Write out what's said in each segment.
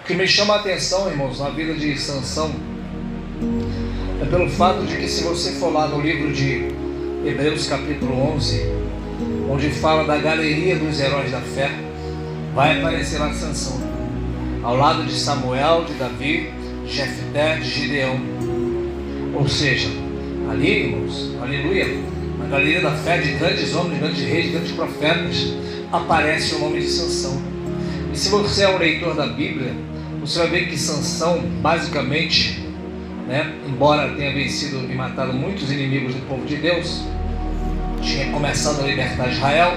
O que me chama a atenção, irmãos, na vida de Sansão é pelo fato de que, se você for lá no livro de Hebreus capítulo 11, onde fala da galeria dos heróis da fé, vai aparecer lá Sansão, ao lado de Samuel, de Davi, de Jefté, de Gideão. Ou seja, ali, irmãos, aleluia, na galeria da fé de grandes homens, grandes reis, grandes profetas, aparece o nome de Sansão. E se você é um leitor da Bíblia, você vai ver que Sansão, basicamente, embora tenha vencido e matado muitos inimigos do povo de Deus, tinha começado a libertar Israel,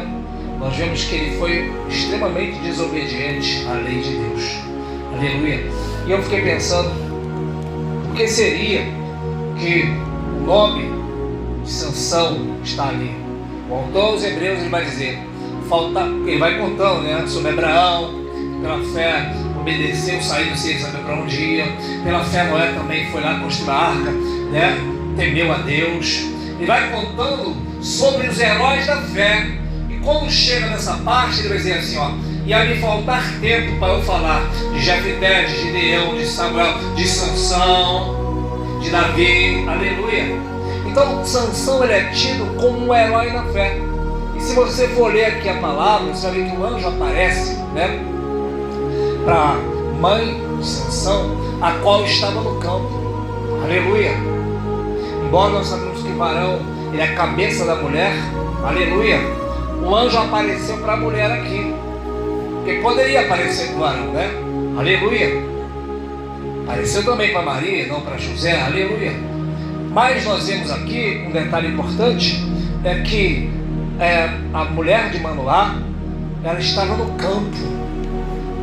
nós vemos que ele foi extremamente desobediente à lei de Deus. Aleluia. E eu fiquei pensando, por que seria que o nome de Sansão está ali? O autor aos Hebreus, ele vai dizer, ele vai contando, sobre Abraão, que pela fé obedeceu, saiu sem saber para onde ia. Pela fé Noé também foi lá construir a arca, temeu a Deus. Ele vai contando sobre os heróis da fé. E quando chega nessa parte, ele vai dizer assim, ia me faltar tempo para eu falar de Jefté, de Gideão, de Samuel, de Sansão, de Davi, aleluia. Então Sansão, ele é tido como um herói na fé. E se você for ler aqui a palavra, você vai ver que o anjo aparece, para a mãe de Sansão, a qual estava no campo, aleluia. Embora nós sabemos que o varão, ele é a cabeça da mulher, aleluia, o anjo apareceu para a mulher aqui, porque poderia aparecer para o varão, aleluia. Apareceu também para Maria, não para José, aleluia. Mas nós vemos aqui um detalhe importante, é que a mulher de Manoá, ela estava no campo.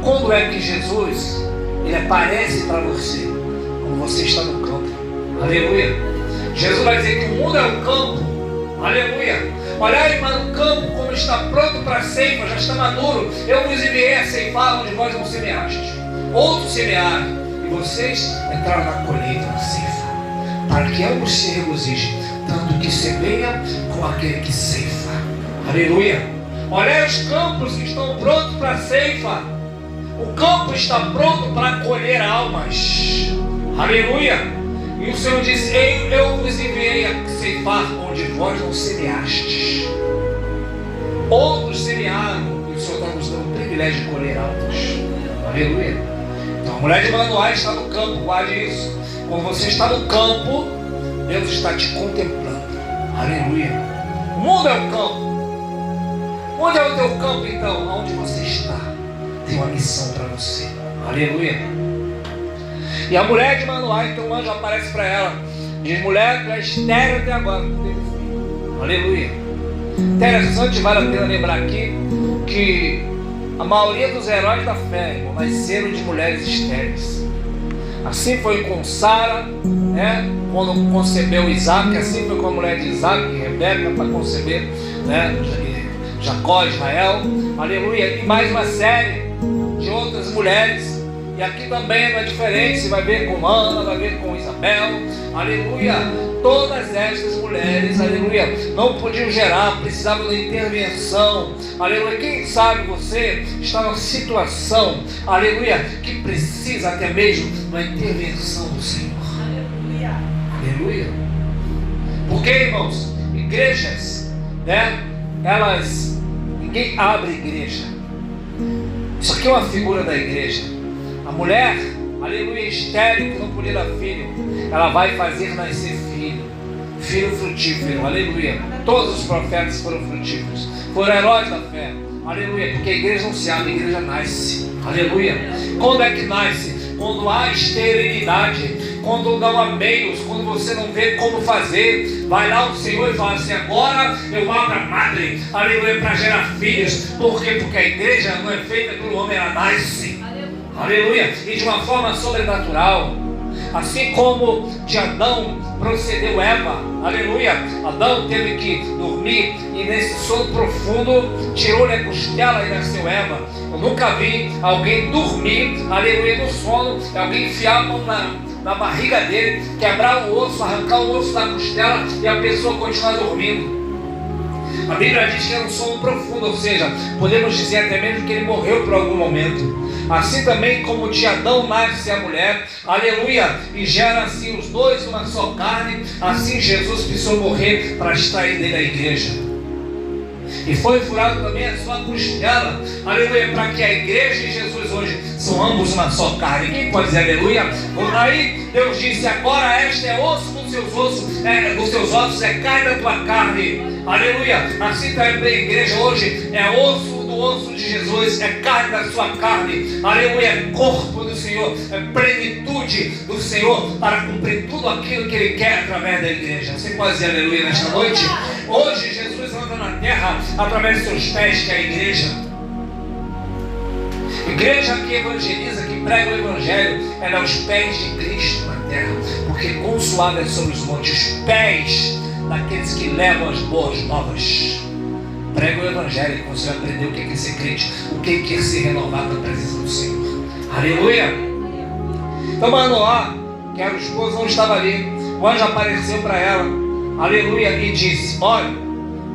Quando é que Jesus, ele aparece para você? Quando você está no campo, aleluia. Jesus vai dizer que o mundo é o campo, aleluia. Olhai para o campo como está pronto para a ceifa, já está maduro. Eu vos enviei a ceifar onde vós não semeastes. Outros semearam, e vocês entraram na colheita, na ceifa, para que ambos se regozijem, tanto que semeia como aquele que ceifa, aleluia. Olhai os campos que estão prontos para a ceifa. O campo está pronto para colher almas, aleluia. E o Senhor diz, eu vos enviei a ceifar onde vós não semeastes. Outros semearam, e o Senhor está nos dando o privilégio de colher almas, aleluia. Então a mulher de Manoá está no campo, guarde isso. Quando você está no campo, Deus está te contemplando, aleluia. O mundo é o campo. Onde é o teu campo então? Onde você está, tem uma missão para você, aleluia. E a mulher de Manoá, então o anjo aparece para ela, diz, mulher, tu és estéril até agora, não teve filho, aleluia. Interessante, vale a pena lembrar aqui que a maioria dos heróis da fé, irmão, nasceram de mulheres estéreis. Assim foi com Sara, quando concebeu Isaac, assim foi com a mulher de Isaac, Rebeca, para conceber, Jacó, Israel, aleluia. E mais uma série de outras mulheres. E aqui também não é diferente, você vai ver com Ana, vai ver com Isabel, aleluia. Todas estas mulheres, aleluia, não podiam gerar, precisavam de intervenção, aleluia. Quem sabe você está numa situação, aleluia, que precisa até mesmo de uma intervenção do Senhor, aleluia, aleluia. Porque, irmãos, igrejas, ninguém abre igreja. Isso aqui é uma figura da igreja. A mulher, aleluia, estéril, que não podia dar filho, ela vai fazer nascer filho frutífero, aleluia. Todos os profetas foram frutíferos, foram heróis da fé, aleluia. Porque a igreja não se abre, a igreja nasce, aleluia. Quando é que nasce? Quando há esterilidade, quando não há meios, quando você não vê como fazer, vai lá o Senhor e fala assim, agora eu abro a madre, aleluia, para gerar filhos. Por quê? Porque a igreja não é feita pelo homem, ela nasce, aleluia, e de uma forma sobrenatural. Assim como de Adão procedeu Eva, aleluia. Adão teve que dormir e nesse sono profundo tirou-lhe a costela e nasceu Eva. Eu nunca vi alguém dormir, aleluia, no sono, alguém enfiar a mão na barriga dele, quebrar o osso, arrancar o osso da costela e a pessoa continuar dormindo. A Bíblia diz que era um sono profundo, ou seja, podemos dizer até mesmo que ele morreu por algum momento. Assim também como de Adão nasce a mulher, aleluia, e gera assim os dois uma só carne, assim Jesus precisou morrer para extrair dele a igreja. E foi furado também a sua costela, aleluia, para que a igreja e Jesus hoje são ambos uma só carne. Quem pode dizer aleluia? Por aí Deus disse: agora esta é osso dos seus ossos, dos seus ossos, é carne da tua carne, aleluia. Assim também a igreja hoje é osso do osso de Jesus, é carne da sua carne, aleluia, é corpo do Senhor, é plenitude do Senhor para cumprir tudo aquilo que Ele quer através da igreja. Você pode dizer aleluia nesta noite? Hoje Jesus anda na terra através dos seus pés, que é a igreja. Igreja que evangeliza, que prega o evangelho, ela é os pés de Cristo na terra, porque quão suave é sobre os montes, os pés daqueles que levam as boas novas. Prega o evangelho, que você vai aprender o que é ser crente, o que é ser renovado na presença do Senhor. Aleluia! Então Manoá, que era o esposo, não estava ali. O anjo apareceu para ela, aleluia, e disse: olha,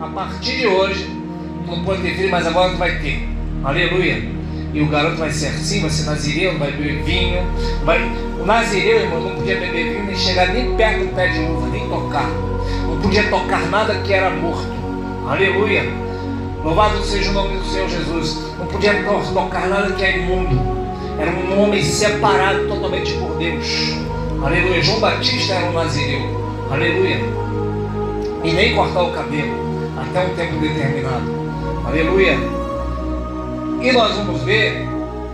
a partir de hoje tu não pode ter filho, mas agora tu vai ter, aleluia. E o garoto vai ser assim, vai ser nazireu, não vai beber vinho, o nazireu, irmão, não podia beber vinho, nem chegar nem perto do pé de uva, nem tocar, não podia tocar nada que era morto, aleluia. Louvado seja o nome do Senhor Jesus. Não podia tocar nada que é imundo. Era um homem separado totalmente por Deus, aleluia. João Batista era um nazireu, aleluia. E nem cortar o cabelo até um tempo determinado, aleluia. E nós vamos ver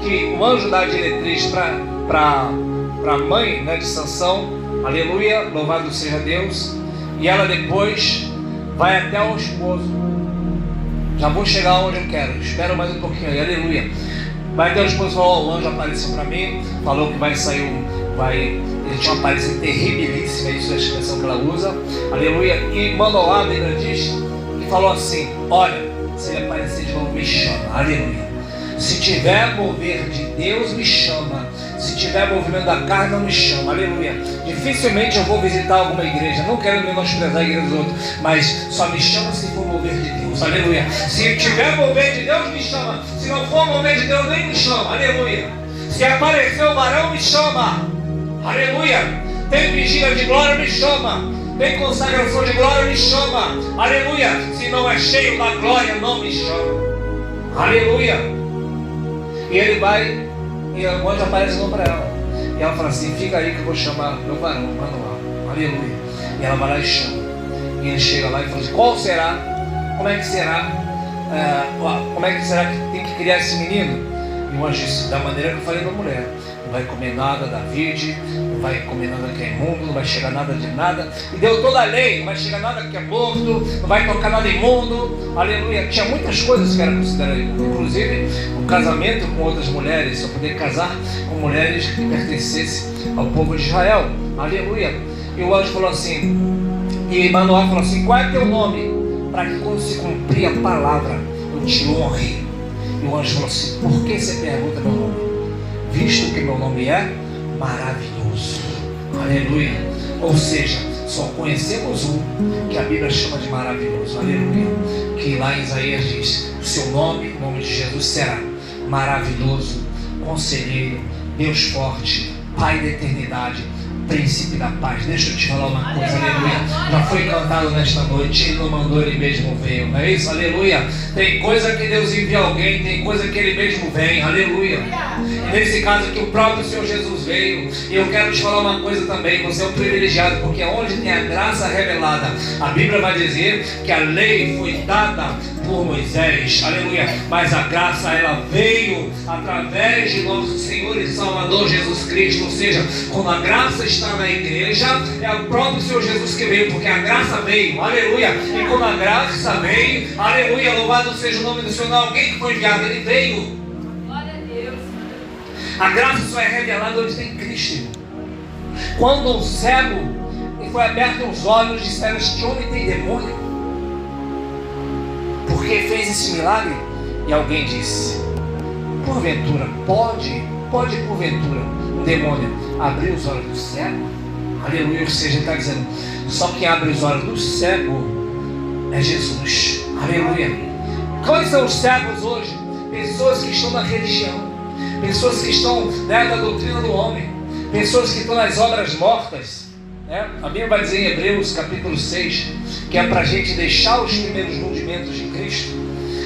que o anjo dá a diretriz para a mãe, né, de Sansão, aleluia, louvado seja Deus. E ela depois vai até o esposo. Já vou chegar onde eu quero, espero mais um pouquinho aí, aleluia. Vai até o esposo e falou: o anjo apareceu para mim, falou que vai sair ele tinha uma aparência terribilíssima, isso é a expressão que ela usa, aleluia. E mandou lá, a Bíblia diz, e falou assim: olha, se ele aparecer de novo, me chama, aleluia. Se tiver mover de Deus, me chama. Se tiver movimento da carne, não me chama, aleluia. Dificilmente eu vou visitar alguma igreja, não quero menosprezar a igreja dos outros, mas só me chama se for mover de Deus, aleluia. Se tiver mover de Deus, me chama. Se não for mover de Deus, nem me chama, aleluia. Se aparecer o varão, me chama, aleluia. Tem vigília de glória, me chama. Tem consagração de glória, me chama, aleluia. Se não é cheio da glória, não me chama, aleluia. E ele vai, e o anjo aparece para ela. E ela fala assim: fica aí que eu vou chamar meu varão, Manoá, aleluia. E ela vai lá e chama. E ele chega lá e fala assim: qual será? Como é que será? Como é que será que tem que criar esse menino? E o anjo disse: da maneira que eu falei para a mulher. Não vai comer nada da vide, não vai comer nada que é imundo, não vai chegar nada de nada. E deu toda a lei: não vai chegar nada que é morto, não vai tocar nada imundo, aleluia. Tinha muitas coisas que eram consideradas imundo, inclusive o casamento com outras mulheres, só poder casar com mulheres que pertencessem ao povo de Israel, aleluia. E o anjo falou assim, e Manoá falou assim: qual é teu nome? Para que quando se cumprir a palavra, eu te honre. E o anjo falou assim: por que você pergunta meu nome? Visto que meu nome é maravilhoso, aleluia. Ou seja, só conhecemos um que a Bíblia chama de maravilhoso, aleluia. Que lá em Isaías diz: o seu nome, o nome de Jesus será maravilhoso, conselheiro, Deus forte, Pai da eternidade, príncipe da paz. Deixa eu te falar uma coisa, aleluia. Já foi cantado nesta noite, Ele não mandou, Ele mesmo veio, não é isso? Aleluia. Tem coisa que Deus envia alguém, tem coisa que Ele mesmo vem, aleluia. E nesse caso aqui o próprio Senhor Jesus veio. E eu quero te falar uma coisa também: você é um privilegiado, porque onde tem a graça revelada, a Bíblia vai dizer que a lei foi dada por Moisés, aleluia, mas a graça ela veio através de nosso Senhor e Salvador Jesus Cristo. Ou seja, quando a graça está na igreja, é o próprio Senhor Jesus que veio, porque a graça veio, aleluia. E quando a graça veio, aleluia, louvado seja o nome do Senhor. Não, alguém que foi enviado, Ele veio. Glória a Deus. A graça só é revelada onde tem Cristo, irmão. Quando um cego e foi aberto os olhos, disseram: este homem tem demônio, porque fez esse milagre. E alguém disse: porventura, pode porventura um demônio abrir os olhos do cego? Aleluia. Ou seja, ele está dizendo: só quem abre os olhos do cego é Jesus, aleluia. Quais são os cegos hoje? Pessoas que estão na religião, pessoas que estão, né, na doutrina do homem, pessoas que estão nas obras mortas, né? A Bíblia vai dizer em Hebreus capítulo 6 que é para a gente deixar os primeiros rudimentos de Cristo,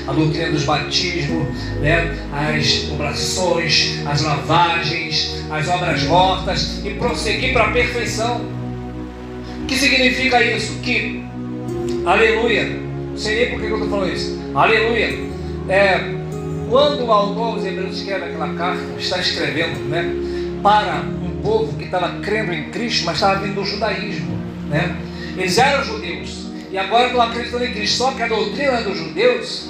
a doutrina dos batismos, né, as orações, as lavagens, as obras mortas, e prosseguir para a perfeição. O que significa isso? Que, aleluia, não sei nem por que eu estou falando isso, aleluia, quando o autor dos Hebreus escreve aquela carta, está escrevendo, né, para um povo que estava crendo em Cristo, mas estava vindo do judaísmo, né? Eles eram judeus e agora estão acreditando em Cristo, só que a doutrina dos judeus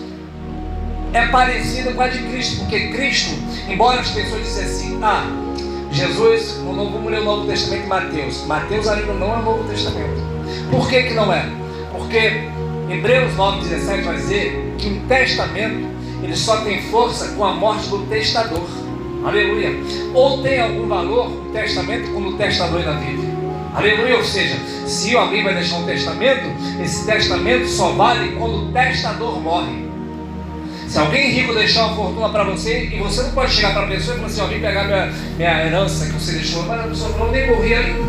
é parecida com a de Cristo, porque Cristo, embora as pessoas dissessem assim, Jesus, vamos ler o Novo Testamento de Mateus. Mateus ainda não é o Novo Testamento. Por que não é? Porque Hebreus 9,17 vai dizer que o testamento ele só tem força com a morte do testador. Aleluia. Ou tem algum valor o testamento quando o testador ainda vive. Aleluia. Ou seja, se alguém vai deixar um testamento, esse testamento só vale quando o testador morre. Se alguém rico deixar uma fortuna para você, e você não pode chegar para a pessoa e falar assim, vem pegar minha herança que você deixou, mas a pessoa falou, nem morri ainda.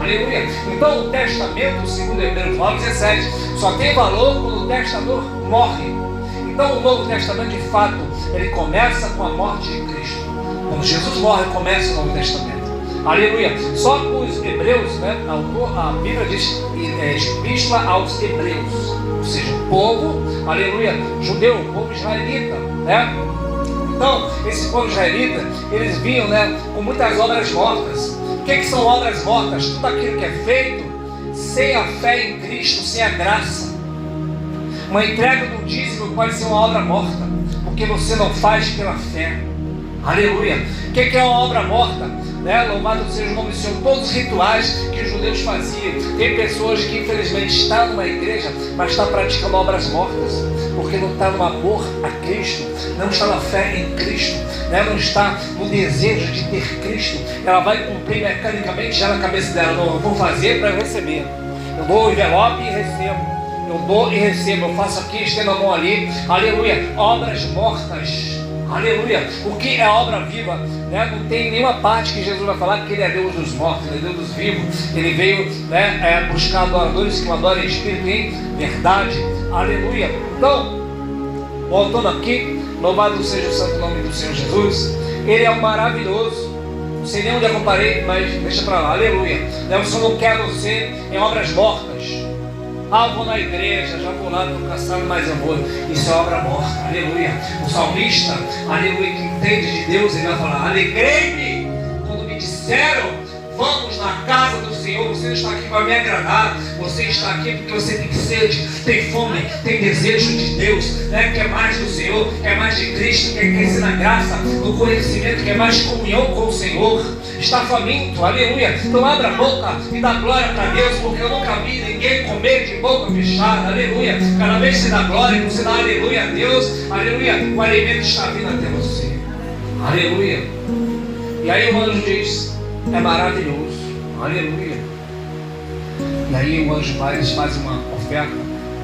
Aleluia. Então o testamento, segundo Hebreus 9,17, só tem valor quando o testador morre. Então o Novo Testamento, de fato, ele começa com a morte de Cristo. Quando Jesus morre, começa o Novo Testamento. Aleluia. Só que os hebreus, né, a Bíblia diz epístola aos hebreus, ou seja, o povo, aleluia, judeu, o povo israelita, né? Então, esse povo israelita, eles vinham, né, com muitas obras mortas. O que são obras mortas? Tudo aquilo que é feito sem a fé em Cristo, sem a graça. Uma entrega do dízimo pode ser uma obra morta, porque você não faz pela fé. Aleluia. O que é uma obra morta? Né? Louvado seja o nome do Senhor. Todos os rituais que os judeus faziam. Tem pessoas que infelizmente estão numa igreja, mas está praticando obras mortas, porque não está no amor a Cristo, não está na fé em Cristo, né? Não está no desejo de ter Cristo. Ela vai cumprir mecanicamente já na cabeça dela, não, eu vou fazer para receber. Eu dou o envelope e recebo. Eu dou e recebo, eu faço aqui, estendo a mão ali. Aleluia. Obras mortas. Aleluia. O que é obra viva, né? Não tem nenhuma parte que Jesus vai falar que ele é Deus dos mortos, ele é Deus dos vivos. Ele veio, né, buscar adoradores que o adorem em espírito e em verdade. Aleluia. Então, voltando aqui, louvado seja o santo nome do Senhor Jesus. Ele é um maravilhoso. Não sei nem onde eu comparei, mas deixa para lá. Aleluia. O Senhor não quer você em obras mortas. Eu vou na igreja, já vou lá, estou cansado, mas eu vou. Isso é obra morta, aleluia. O salmista, aleluia, que entende de Deus, ele vai falar, alegrei-me quando me disseram, vamos na casa do Senhor. Você não está aqui para me agradar, você está aqui porque você tem sede, tem fome, tem desejo de Deus, né? Quer mais do Senhor, quer mais de Cristo, quer crescer na graça, no conhecimento, quer mais comunhão com o Senhor. Está faminto, aleluia. Então abra a boca e dá glória para Deus, porque eu nunca vi ninguém comer de boca fechada, aleluia. Cada vez que você dá glória, você dá aleluia a Deus, aleluia, o alimento está vindo até você, aleluia. E aí o anjo diz, é maravilhoso, aleluia. E aí o anjo vai, eles fazem uma oferta,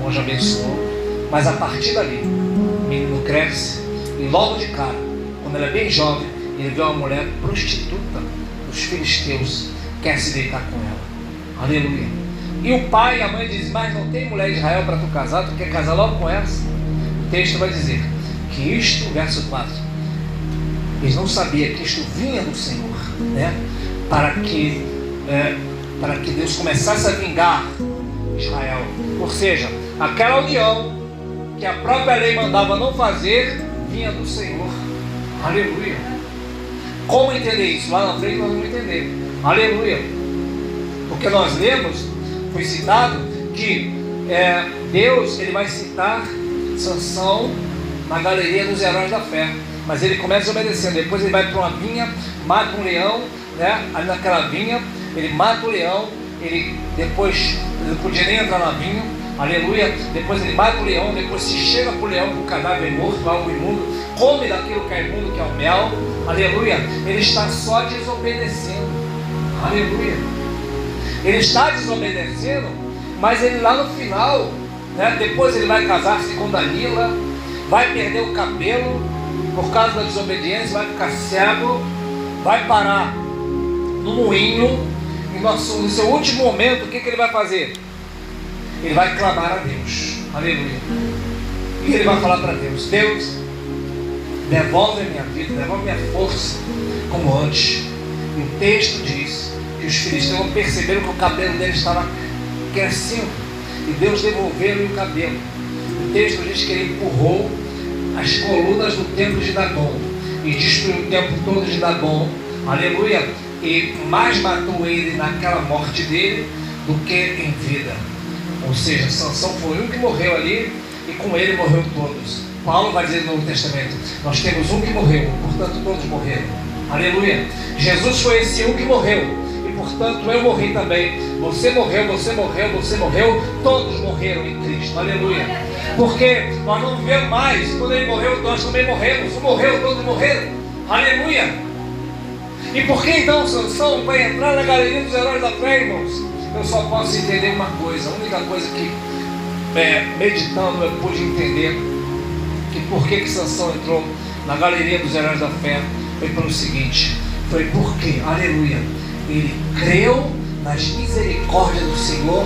o anjo abençoou, mas a partir dali, o menino cresce e logo de cara, quando ele é bem jovem, ele vê uma mulher prostituta dos filisteus, quer se deitar com ela, aleluia. E o pai e a mãe dizem, mas não tem mulher de Israel para tu casar, tu quer casar logo com essa? O texto vai dizer que isto, verso 4, eles não sabiam que isto vinha do Senhor, né? Para que Deus começasse a vingar Israel. Ou seja, aquela união que a própria lei mandava não fazer, vinha do Senhor. Aleluia. Como entender isso? Lá na frente nós vamos entender. Aleluia. Porque nós lemos, foi citado, que Deus ele vai citar Sansão na galeria dos heróis da fé. Mas ele começa obedecendo. Depois ele vai para uma vinha, mata um leão, né? Ali naquela vinha, ele mata o leão. Ele não podia nem entrar na vinha, aleluia. Depois ele mata o leão, depois se chega para o leão com o cadáver morto, algo imundo, come daquilo que é imundo, que é o mel, aleluia. Ele está só desobedecendo, aleluia. Ele está desobedecendo, mas ele lá no final, né, depois ele vai casar-se com Dalila, vai perder o cabelo, por causa da desobediência, vai ficar cego, vai parar no moinho, e no seu último momento, o que ele vai fazer? Ele vai clamar a Deus. Aleluia. E ele vai falar para Deus: Deus, devolve a minha vida, devolve a minha força como antes. E o texto diz que os filisteus perceberam que o cabelo dele estava crescendo, e Deus devolveu-lhe o cabelo. O texto diz que ele empurrou as colunas do templo de Dagom e destruiu o templo todo de Dagom. Aleluia. E mais matou ele naquela morte dele do que em vida. Ou seja, Sansão foi um que morreu ali, e com ele morreu todos. Paulo vai dizer no Novo Testamento: nós temos um que morreu, portanto todos morreram. Aleluia. Jesus foi esse um que morreu, e portanto eu morri também. Você morreu, você morreu, você morreu. Todos morreram em Cristo. Aleluia. Porque nós não vivemos mais. Quando ele morreu, nós também morremos. Um morreu, todos morreram. Aleluia. E por que então Sansão vai entrar na galeria dos heróis da fé, irmãos? Eu só posso entender uma coisa. A única coisa que, meditando, eu pude entender que por que Sansão entrou na galeria dos heróis da fé foi pelo seguinte: foi porque, aleluia, ele creu nas misericórdias do Senhor,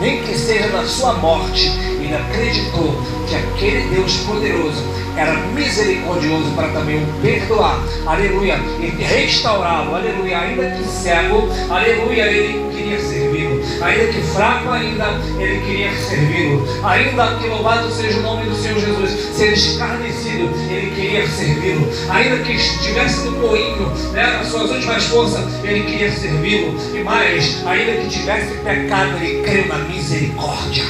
nem que seja na sua morte. Ele acreditou que aquele Deus poderoso era misericordioso para também o perdoar, aleluia, e restaurá-lo, aleluia, ainda que cego, aleluia, ele queria servi-lo, ainda que fraco ainda, ele queria servi-lo, ainda que louvado seja o nome do Senhor Jesus, ser escarnecido, ele queria servi-lo, ainda que estivesse no moinho, nas suas últimas forças, ele queria servi-lo, e mais, ainda que tivesse pecado, ele creu na misericórdia.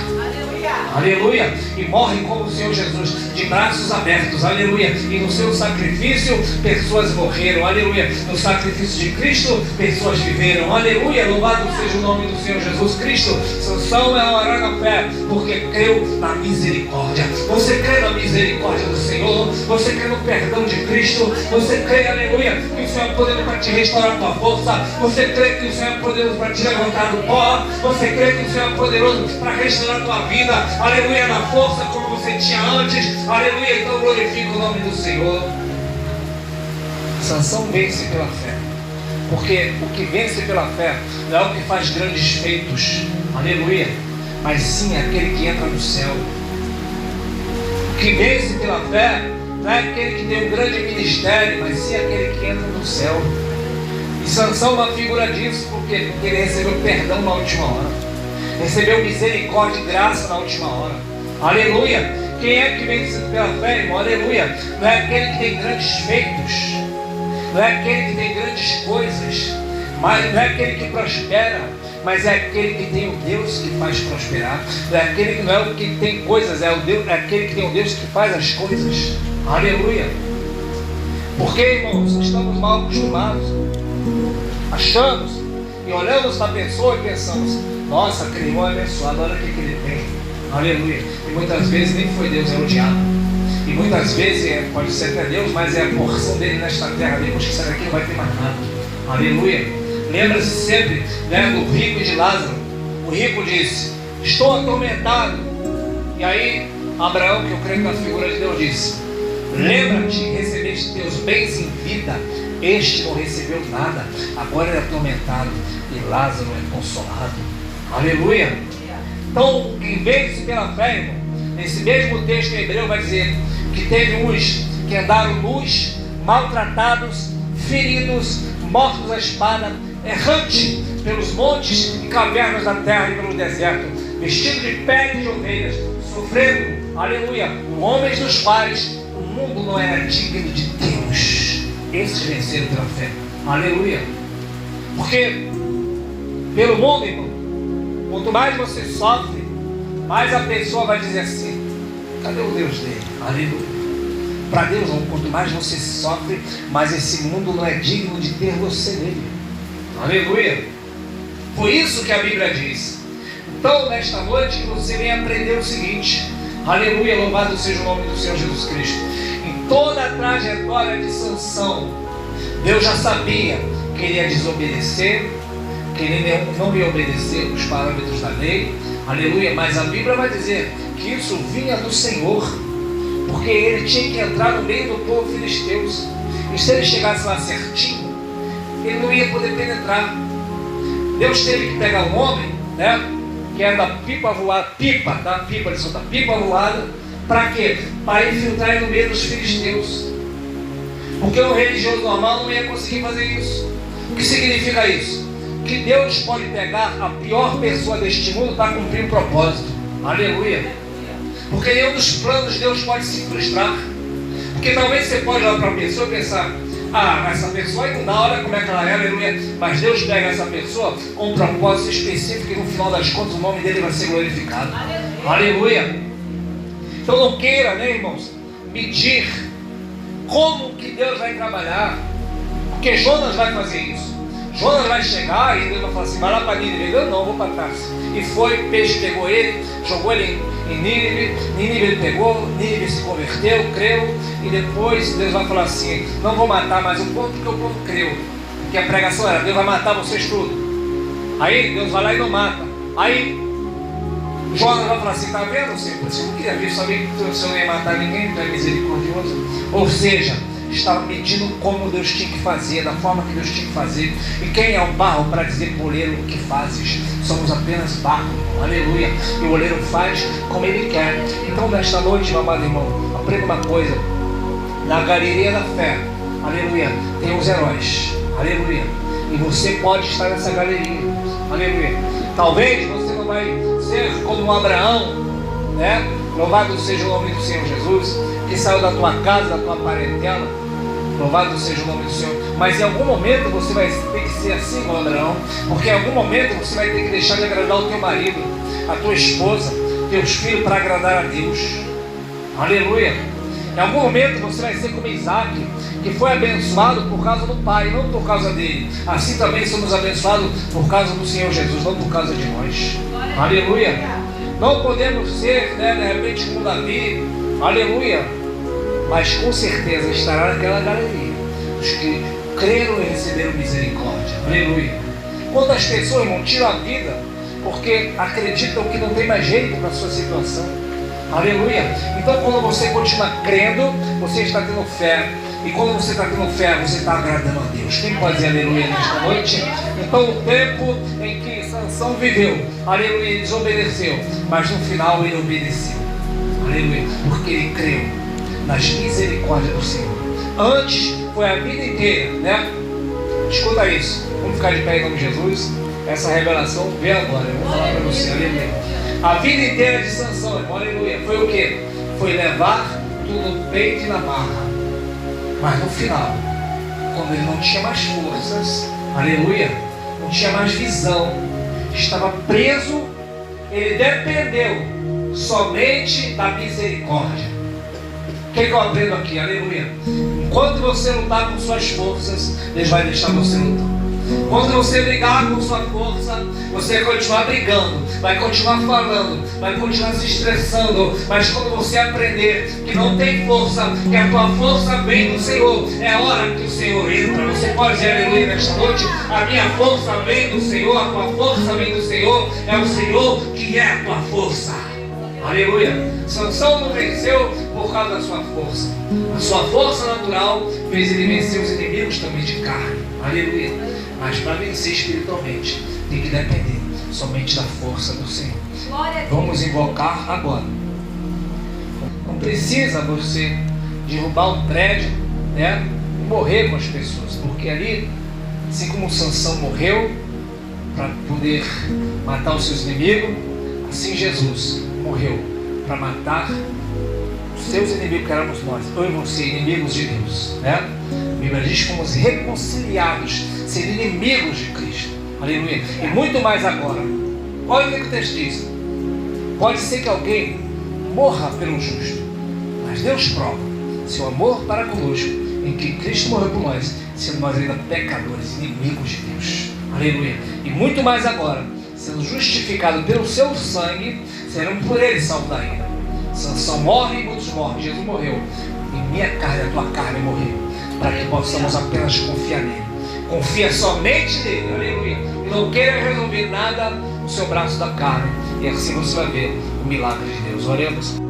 Aleluia, e morre como o Senhor Jesus, de braços abertos, aleluia, e no seu sacrifício pessoas morreram, aleluia, no sacrifício de Cristo pessoas viveram, aleluia, louvado seja o nome do Senhor Jesus Cristo. Sansão é o herói da fé, porque creu na misericórdia. Você crê na misericórdia do Senhor, você crê no perdão de Cristo, você crê, aleluia, que o Senhor é poderoso para te restaurar a tua força, você crê que o Senhor é poderoso para te levantar do pó, você crê que o Senhor é poderoso para restaurar a tua vida, aleluia, na força como você tinha antes, aleluia. Então glorifica o nome do Senhor. Sansão vence pela fé, porque o que vence pela fé não é o que faz grandes feitos, aleluia, mas sim aquele que entra no céu. O que vence pela fé não é aquele que tem um grande ministério, mas sim aquele que entra no céu. E Sansão é uma figura disso, porque ele recebeu perdão na última hora, recebeu misericórdia e graça na última hora, aleluia. Quem é que vence pela fé, irmão? Aleluia. Não é aquele que tem grandes feitos, não é aquele que tem grandes coisas, mas não é aquele que prospera, mas é aquele que tem o Deus que faz prosperar. Não é aquele que não é o que tem coisas, é aquele que tem o Deus que faz as coisas. Aleluia. Porque, irmãos, estamos mal acostumados, achamos e olhamos para a pessoa e pensamos: nossa, aquele irmão é abençoado, olha o que ele tem. Aleluia. E muitas vezes nem foi Deus, é o diabo. E muitas vezes pode ser até Deus, mas é a porção dele nesta terra. Depois que sai daqui não vai ter mais nada. Aleluia. Lembra-se sempre, do rico de Lázaro. O rico disse: estou atormentado. E aí Abraão, que eu creio que é a figura de Deus, disse: lembra-te que recebeste teus bens em vida, este não recebeu nada, agora ele é atormentado, e Lázaro é consolado. Aleluia. Então, quem vence pela fé, irmão, nesse mesmo texto em Hebreu vai dizer que teve uns que andaram nus, maltratados, feridos, mortos à espada, errante pelos montes e cavernas da terra e pelo deserto, vestidos de pele de ovelhas, sofrendo, aleluia, homens dos quais o mundo não era digno de Deus. Esses venceram pela fé, aleluia. Porque pelo mundo, irmão, quanto mais você sofre, mais a pessoa vai dizer assim: cadê o Deus dele? Aleluia. Para Deus não, quanto mais você sofre, mais esse mundo não é digno de ter você nele. Aleluia. Por isso que a Bíblia diz. Então, nesta noite, você vem aprender o seguinte: aleluia, louvado seja o nome do Senhor Jesus Cristo. Em toda a trajetória de Sansão, Deus já sabia que ele ia desobedecer, que ele não ia obedecer os parâmetros da lei, aleluia, mas a Bíblia vai dizer que isso vinha do Senhor, porque ele tinha que entrar no meio do povo filisteus. E se ele chegasse lá certinho, ele não ia poder penetrar. Deus teve que pegar um homem, né, que era da pipa voada, pipa de soltar, pipa voada, para quê? Para infiltrar no meio dos filisteus. Porque um religioso normal não ia conseguir fazer isso. O que significa isso? Que Deus pode pegar a pior pessoa deste mundo para cumprir um propósito. Aleluia. Porque nenhum dos planos de Deus pode se frustrar. Porque talvez você pode olhar para a pessoa e pensar: ah, essa pessoa aí não dá, olha como é que ela é, aleluia. Mas Deus pega essa pessoa com um propósito específico e no final das contas o nome dele vai ser glorificado. Aleluia. Então não queira, né, irmãos, medir como que Deus vai trabalhar. Porque Jonas vai fazer isso. Jonas vai chegar e Deus vai falar assim: vai lá para Nínive. Eu não, vou para trás. E foi, o peixe pegou ele, jogou ele em Nínive. Nínive ele pegou, Nínive se converteu, creu. E depois Deus vai falar assim: não vou matar mais o povo, porque o povo creu. Porque a pregação era: Deus vai matar vocês tudo. Aí Deus vai lá e não mata. Aí Jonas vai falar assim: tá vendo, Senhor? Você não queria ver, sabia que o Senhor não ia matar ninguém, tu é misericordioso. Ou seja, estava medindo como Deus tinha que fazer, da forma que Deus tinha que fazer. E quem é o barro para dizer para o oleiro o que fazes? Somos apenas barro, aleluia. E o oleiro faz como ele quer. Então nesta noite, meu amado irmão, aprenda uma coisa: na galeria da fé, aleluia, tem os heróis, aleluia. E você pode estar nessa galeria, aleluia. Talvez você não vai ser como Abraão, né? Louvado seja o nome do Senhor Jesus, que saiu da tua casa, da tua parentela. Louvado seja o nome do Senhor. Mas em algum momento você vai ter que ser assim como Abraão, porque em algum momento você vai ter que deixar de agradar o teu marido, a tua esposa, teus filhos, para agradar a Deus. Aleluia. Em algum momento você vai ser como Isaac, que foi abençoado por causa do pai, não por causa dele. Assim também somos abençoados por causa do Senhor Jesus, não por causa de nós. Aleluia. Não podemos ser, né, de repente como Davi, aleluia, mas com certeza estará naquela galeria os que creram e receberam misericórdia. Aleluia. Quantas pessoas, irmão, tiram a vida porque acreditam que não tem mais jeito para a sua situação. Aleluia. Então quando você continua crendo, você está tendo fé. E quando você está tendo fé, você está agradando a Deus. Quem pode dizer aleluia nesta noite? Então o tempo em que Sansão viveu, aleluia, ele desobedeceu, mas no final ele obedeceu. Aleluia. Porque ele creu nas misericórdias do Senhor. Antes foi a vida inteira, né? Escuta isso. Vamos ficar de pé em nome de Jesus. Essa revelação vem agora. Eu vou falar para você, aleluia. A vida inteira de Sansão, irmão, aleluia, foi o quê? Foi levar tudo no peito e na marra. Mas no final, quando ele não tinha mais forças, aleluia, não tinha mais visão, estava preso, ele dependeu somente da misericórdia. O que eu aprendo aqui? Aleluia. Enquanto você lutar com suas forças, Deus vai deixar você lutar. Quando você brigar com sua força, você vai continuar brigando, vai continuar falando, vai continuar se estressando. Mas quando você aprender que não tem força, que a tua força vem do Senhor, é hora que o Senhor entra. Você pode dizer aleluia nesta noite: a minha força vem do Senhor, a tua força vem do Senhor, é o Senhor que é a tua força. Aleluia. Sansão não venceu por causa da sua força. A sua força natural fez ele vencer os inimigos também de carne. Aleluia. Mas para vencer espiritualmente, tem que depender somente da força do Senhor. Vamos invocar agora. Não precisa você derrubar um prédio, né, e morrer com as pessoas, porque ali, assim como Sansão morreu para poder matar os seus inimigos, assim Jesus morreu para matar os seus inimigos, que éramos nós, eu e você, inimigos de Deus, né? A Bíblia diz que fomos reconciliados, ser inimigos de Cristo. Aleluia. E muito mais agora. Olha o que o texto diz. Pode ser que alguém morra pelo justo, mas Deus prova seu amor para conosco em que Cristo morreu por nós, sendo nós ainda pecadores, inimigos de Deus. Aleluia. E muito mais agora, sendo justificado pelo seu sangue, seremos por ele salvos da ira. Sansão morre e muitos morrem. Jesus morreu. E minha carne, a tua carne morreu, para que possamos apenas confiar nele. Confia somente nele, aleluia. E não queira resolver nada no seu braço da carne. E assim você vai ver o milagre de Deus. Oremos.